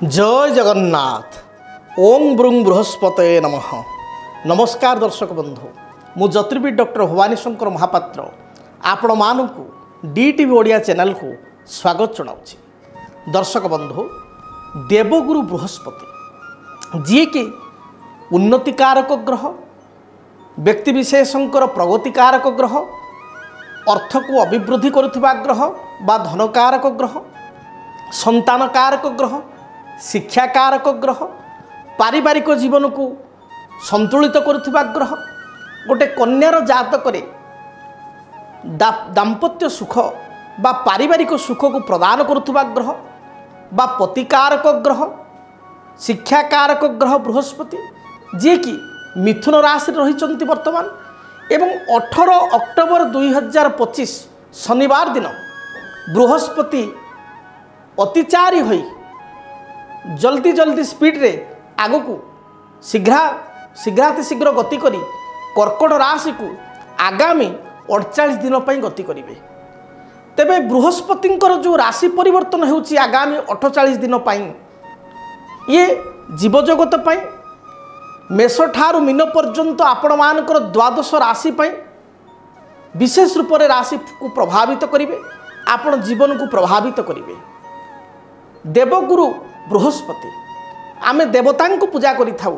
जय जगन्नाथ। ओं ब्रुंग बृहस्पते नमः। नमस्कार दर्शक बंधु, मु ज्योतिर्विद डॉक्टर भवानी शंकर महापात्र आपण मानू डीटीवी ओडिया चैनल को स्वागत जनाऊँगी। दर्शक बंधु, देवगुरु बृहस्पति जी कि उन्नतिकारक ग्रह, व्यक्तिविशेषंकर प्रगतिकारक ग्रह, अर्थ को अभिवृद्धि करुवा ग्रह बा धनकारक ग्रह, संतानकारक ग्रह, शिक्षाकारक ग्रह, पारिवारिक जीवन को संतुलित करुवा ग्रह, गोटे कन्यार जातक दाम्पत्य सुख बा पारिवारिक सुख को प्रदान करुवा ग्रह बा पतिकारक ग्रह, शिक्षाकारक ग्रह बृहस्पति जी कि मिथुन राशि रही वर्तमान एवं 18 अक्टोबर 2025 शनिवार दिन बृहस्पति अतिचारी होई जल्दी जल्दी स्पीड रे आगु को शीघ्र गति करी कर्कट राशि को आगामी 48 दिन पर गति करेंगे। तेबे बृहस्पति जो राशि परिवर्तन होउची आगामी 48 दिन पर ये जीवजगत पर मेष ठारू मीन पर्यंत आपण मानकर द्वादश राशि पर विशेष रूप से राशि को प्रभावित करेंगे, आपण जीवन को प्रभावित करेंगे। देवगुरु बृहस्पति आमे देवता को पूजा करि थाउ।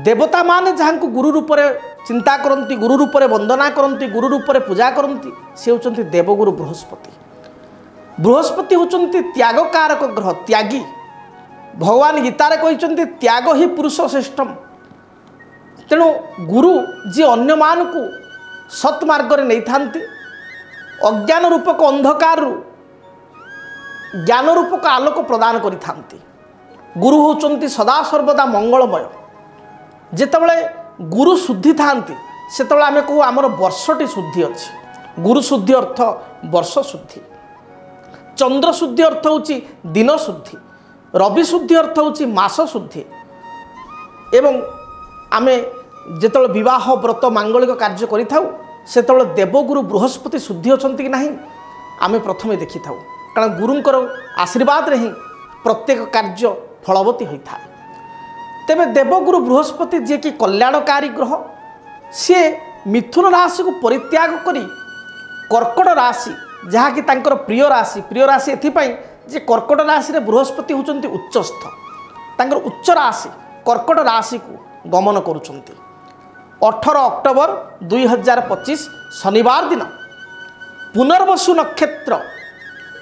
देवता माने जहाँ को गुरु रूप में चिंता करती, गुरु रूप में वंदना करती, गुरु रूप में पूजा करती, से होचंती देवगुरु बृहस्पति। बृहस्पति होचंती त्यागकारक ग्रह, त्यागी। भगवान गीतारे कहते त्याग ही पुरुष श्रेष्ठम। तेणु गुरु जी अन्य मान को सत्मार्ग नहीं थांती, अज्ञान रूपक अंधकार ज्ञान रूपक आलोक प्रदान करि थांती। गुरु होचंती सदा सर्वदा मंगलमय। जेतबले गुरु शुद्धि थांती सेतबले आमे कहू आमर वर्षटी शुद्धि अछि। गुरु शुद्धि अर्थ वर्ष शुद्धि, चंद्र शुद्धि अर्थ होची दिन शुद्धि, रवि शुद्धि अर्थ होची मास शुद्धि। एवं आमे जेतबले विवाह व्रत मांगलिक कार्य करि थाउ सेतबले देवगुरु बृहस्पति शुद्धि अछंती कि नाही आमे प्रथमे देखि थाउ, कारण गुरुंकर आशीर्वाद रे ही प्रत्येक कार्य फलवती होता है। तेबे देवगुरु बृहस्पति जी कि कल्याणकारी ग्रह, सी मिथुन राशि को परित्याग करी कर्कट राशि जहाँकि तांकर प्रिय राशि एथिपाई जे कर्कट राशि रे बृहस्पति होचंती उच्चस्थ, तांकर उच्च राशि कर्कट राशि को गमन करुचंती। 18 अक्टोबर 2025 शनिवार दिन पुनर्वसु नक्षत्र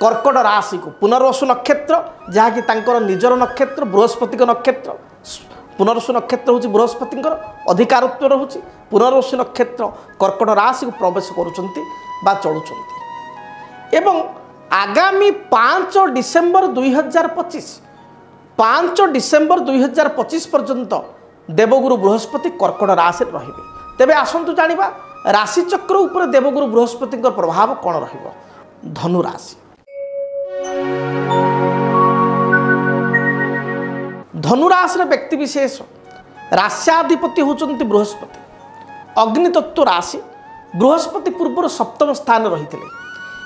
कर्कट राशि को, पुनर्वसु नक्षत्र जहाँकि तांकर निजर नक्षत्र बृहस्पति नक्षत्र, पुनर्वसु नक्षत्र हूँ बृहस्पति अधिकारत्व रहुची। पुनर्वसु नक्षत्र कर्कट राशि को प्रवेश करुचंती बा चलुचंती एवं आगामी 5 डिसेम्बर 2025 पर्यंत देवगुरु बृहस्पति कर्कट राशि रहिबे। तेबे आसंतु जानिबा राशि चक्र उपर देवगुरु बृहस्पति प्रभाव कौन रहिबो। धनु राशि, धनुराशि व्यक्ति विशेष राश्याधिपति होचंती बृहस्पति। अग्नितत्व राशि बृहस्पति पूर्व सप्तम स्थान रही थे।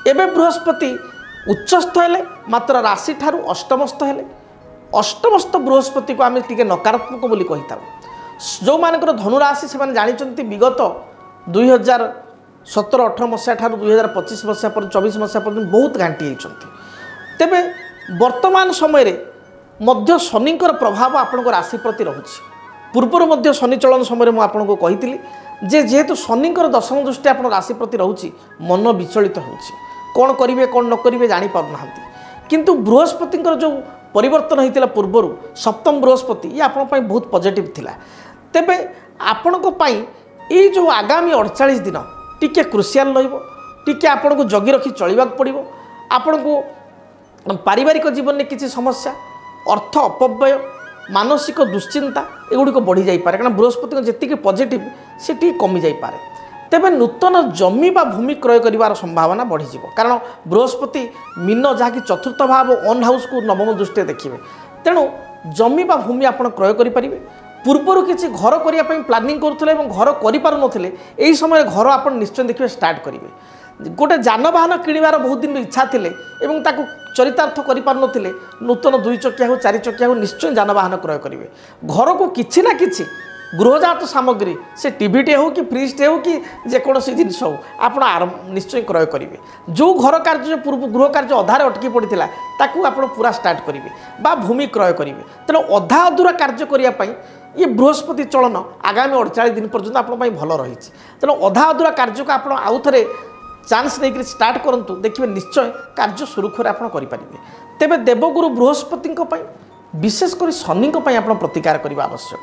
एवं बृहस्पति उच्चस्थ हेले मात्र राशि ठारू अष्टमस्थ हेले। अष्टमस्थ बृहस्पति को आम टे नकारात्मक बोली कही था। जो मानकर धनुराशि से जानी विगत 2017-18 मसीहा ठारू 2025 मसीहा पर 24 मसीहा पर्यटन बहुत घांटी होती। तेबे वर्तमान समय रे मध्य शनिकर प्रभाव आपण राशि प्रति रहुछि। पूर्वर मध्य शनि चलन समय मैं आपको कही जेहेतु शनिकर दशम दृष्टि आप राशि प्रति रहुछि, मन विचलित होछि, कौन करेंगे कौन न करेंगे जापर ना। किंतु बृहस्पति जो परिवर्तन होता पूर्वर सप्तम बृहस्पति ये आपंपाई बहुत पॉजिटिव थिला। तेबे आपणपाई ये जो आगामी 48 दिन टिके क्रुशियाल टिके आपन को जगी रखी चलवा पड़ो। आपण को पारिवारिक जीवन में किसी समस्या, अर्थ अपव्यय, मानसिक दुश्चिंता एगुड़िक बढ़ी जापे, कारण बृहस्पति जी पॉजिटिव से कमी जापे। तेबे नूतन जमी बा भूमि क्रय कर संभावना बढ़ीज, कारण बृहस्पति मीन जहाँकि चतुर्थ भाव ओन हाउस को नवम दृष्टि देखिए। तेणु जमी बा भूमि आप क्रय करेंगे। पूर्वर किसी घर करने प्लानिंग करुले घर कर समय घर आप निश्चय देखिए स्टार्ट करेंगे। गोटे जानवाहन किणवार बहुत दिन इच्छा थिले एवं ताकू चरितार्थ करें नूतन 2 चकिया हो 4 चकिया हो निश्चय जानवाहन क्रय करेंगे। घर को किसी ना कि गृहजात सामग्री से टीवीटे हो कि फ्रिजटे हो कि जेकोसी जिनस हो आप निश्चय क्रय करेंगे। जो घर कार्य पूर्व गृह कार्य अधारे अटकी पड़ता ताकू आप पूरा स्टार्ट करेंगे बा भूमि क्रय करेंगे। तेणु अधा अधूरा कार्य करने ये बृहस्पति चलन आगामी 48 दिन पर्यंत आप भल रही। तेणु अधा अधूरा कार्य को आप आउ थे चान्स नहीं स्टार्ट करूँ देखिए निश्चय कार्य सुरुखुरे आप करेंगे। तेरे देवगुरु बृहस्पति विशेषकर शनि आप प्रतिकार करने आवश्यक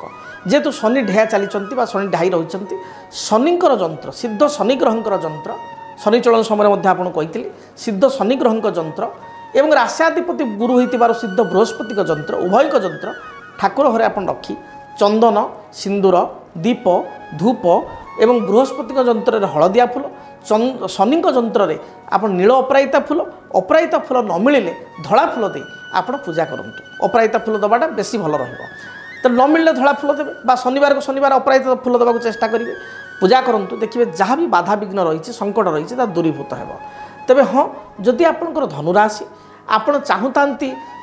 जेहेतु शनि ढेया चली शनि ढाई रही शनिकर जंत्र सिद्ध शनि ग्रहंकर जंत्र शनि चलन समय कही सिद्ध शनि ग्रहंक जंत्र एवं राश्याधिपति गुरु होइतिबार सिद्ध बृहस्पति जंत्र उभयक जंत्र ठाकुर घरे आप रखी चंदन सिंदूर दीप धूप एवं बृहस्पति जंत्र हलदिया फूल शनि जंत्र में आप नील अपराजिता फूल न मिले धला फूल दे आप पूजा करूँ। अपराजिता फूल दबाटा बेसी भल तो न मिले धला फूल देवे शनिवार को शनिवार अपराजिता फूल देवा चेष्टा करेंगे पूजा करूँ। देखिए जहाँ भी बाधा विघ्न रही संकट रही दूरीभूत हो। तेरे हाँ जदि आपंकर धनुराशि आपण चाहूँ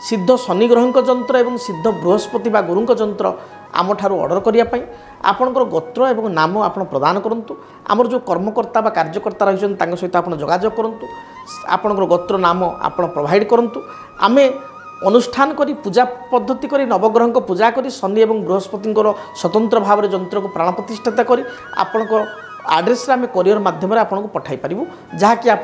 सिद्ध शनि ग्रहंक जंत्र एवं सिद्ध बृहस्पति बा गुरुंक जंत्र आम ठारू ऑर्डर करने आपणकर गोत्र एवं नाम आप प्रदान करूँ। आमर जो कर्मकर्ता बा कार्यकर्ता रही सहित आप जोगाजोग करूँ आपणकर गोत्र नाम आप प्रोवाइड करूँ। आम अनुष्ठान करी पूजा पद्धति करी नवग्रह को पूजा करी शनि एवं बृहस्पति स्वतंत्र भाव में जंत्र को प्राण प्रतिष्ठा करी आपणकर आड्रेस आम कोरियर माध्यम आपको पठाई पारू जहाँकि आप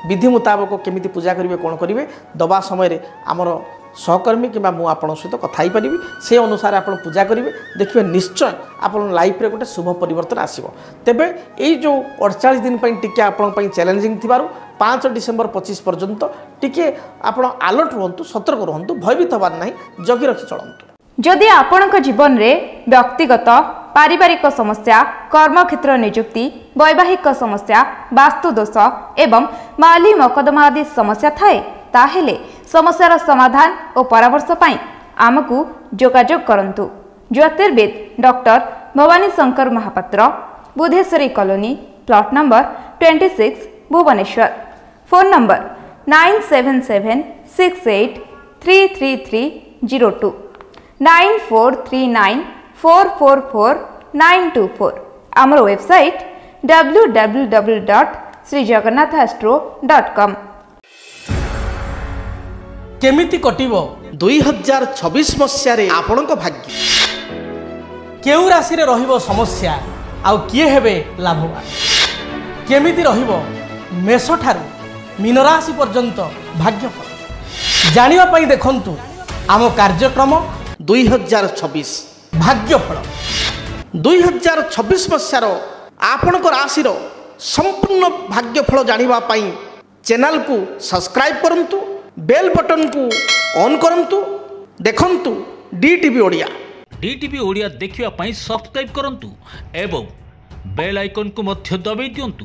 विधि मुताबक केमी पूजा करेंगे कौन करेंगे दबा समय आमर सहकर्मी कि मुझे सहित कथाई पारि से अनुसार आप पूजा करेंगे देखिए निश्चय आप लाइफ रे गोटे शुभ परिवर्तन आसो। तेबे यही जो 48 दिन टी आपण चैलेंजिंग थी 5 डिसेम्बर 25 पर्यंत टी आप अलर्ट रुहतु सतर्क रुहतु भयभीत हबार ना जगी रखी चलतु। जदि आपणक जीवन में व्यक्तिगत पारिवारिक समस्या कर्मक्षेत्र नियुक्ति वैवाहिक समस्या वास्तुदोष एवं माली मकदमा आदि समस्या थाए ताहेले समस्यार समाधान और परामर्श पाई आमकु जोगाजोग करंतु। ज्योतिर्विद doctor Bhabani Shankar Mahapatra Budheswari colony plot number 26 Bhubaneswar. Phone number 9776833302 9439444924। आमर वेबसाइट www.srijagannathastro.com। केमिति कटिबो 2026 मसीह आपणक भाग्य केउ राशि रे रहिबो समस्या आउ किए हेबे लाभवान केमिति रहिबो मेष ठारू मीन राशि पर्यंत भाग्यफल जानिबा पई देखंतु आम कार्यक्रम 2026 भाग्यफल 2026 मसीह आपणक राशि रो संपूर्ण भाग्यफल जानिबा पई चैनल को सब्सक्राइब करंतु बेल बटन को ऑन करंतु देखंतु डीटीवी ओडिया। डीटीवी ओडिया देखिवा पई सब्सक्राइब करंतु एवं बेल आइकन को मध्य दबाई दियंतु।